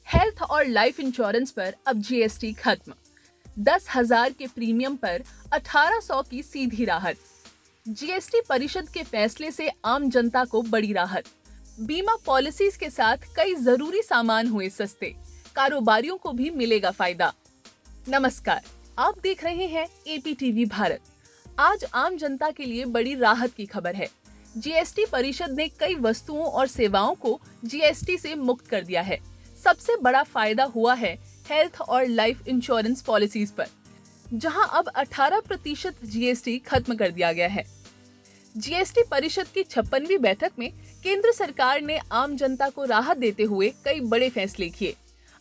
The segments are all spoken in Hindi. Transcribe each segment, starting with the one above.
हेल्थ और लाइफ इंश्योरेंस पर अब जीएसटी खत्म। 10,000 के प्रीमियम पर 1800 की सीधी राहत। जीएसटी परिषद के फैसले से आम जनता को बड़ी राहत। बीमा पॉलिसीज के साथ कई जरूरी सामान हुए सस्ते। कारोबारियों को भी मिलेगा फायदा। नमस्कार, आप देख रहे हैं एपीटीवी भारत। आज आम जनता के लिए बड़ी राहत की खबर है। जीएसटी परिषद ने कई वस्तुओं और सेवाओं को जीएसटी से मुक्त कर दिया है। सबसे बड़ा फायदा हुआ है हेल्थ और लाइफ इंश्योरेंस पॉलिसीज पर, जहां अब 18% जीएसटी खत्म कर दिया गया है। जीएसटी परिषद की 56वीं बैठक में केंद्र सरकार ने आम जनता को राहत देते हुए कई बड़े फैसले किए।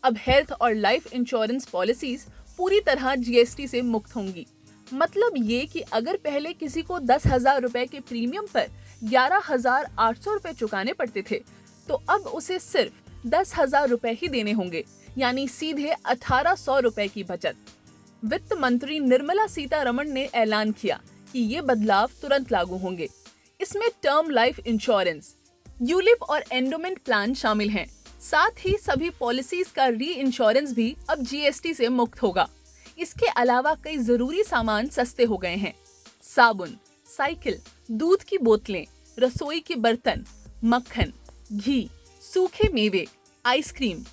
अब हेल्थ और लाइफ इंश्योरेंस पॉलिसीज पूरी तरह जीएसटी से मुक्त होंगी। मतलब ये कि अगर पहले किसी को 10,000 रुपए के प्रीमियम पर 11,800 रुपए चुकाने पड़ते थे, तो अब उसे सिर्फ 10,000 रुपए ही देने होंगे, यानी सीधे 1,800 रुपए की बचत। वित्त मंत्री निर्मला सीतारमण ने ऐलान किया कि ये बदलाव तुरंत लागू होंगे। इसमें टर्म लाइफ इंश्योरेंस, यूलिप और एंडोमेंट प्लान शामिल हैं। साथ ही सभी पॉलिसीज का री इंश्योरेंस भी अब जीएसटी से मुक्त होगा। इसके अलावा कई जरूरी सामान सस्ते हो गए हैं। साबुन, साइकिल, दूध की बोतलें, रसोई के बर्तन, मक्खन, घी, सूखे मेवे, आइसक्रीम,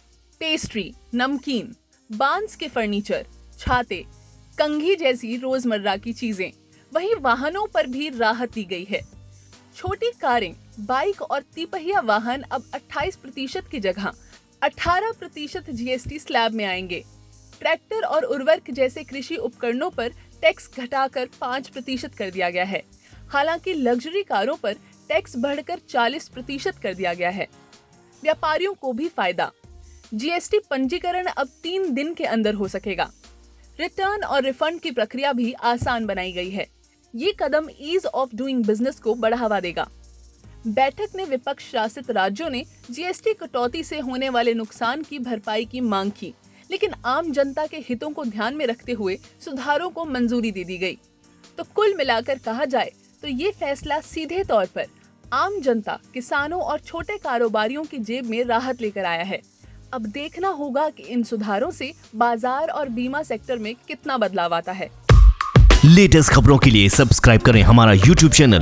पेस्ट्री, नमकीन, बांस के फर्नीचर, छाते, कंघी जैसी रोजमर्रा की चीजें। वहीं वाहनों पर भी राहत दी गई है। छोटी कारें, बाइक और तिपहिया वाहन अब 28% की जगह 18% जीएसटी स्लैब में आएंगे। ट्रैक्टर और उर्वरक जैसे कृषि उपकरणों पर टैक्स घटाकर 5% कर दिया गया है। हालांकि लग्जरी कारों पर टैक्स बढ़कर 40% कर दिया गया है। व्यापारियों को भी फायदा। जीएसटी पंजीकरण अब 3 दिन के अंदर हो सकेगा। रिटर्न और रिफंड की प्रक्रिया भी आसान बनाई गई है। ये कदम ईज ऑफ डूइंग बिजनेस को बढ़ावा देगा। बैठक में विपक्ष शासित राज्यों ने जीएसटी कटौती से होने वाले नुकसान की भरपाई की मांग की, लेकिन आम जनता के हितों को ध्यान में रखते हुए सुधारों को मंजूरी दे दी गई। तो कुल मिलाकर कहा जाए तो ये फैसला सीधे तौर पर आम जनता, किसानों और छोटे कारोबारियों की जेब में राहत लेकर आया है। अब देखना होगा कि इन सुधारों से बाजार और बीमा सेक्टर में कितना बदलाव आता है। लेटेस्ट खबरों के लिए सब्सक्राइब करें हमारा यूट्यूब चैनल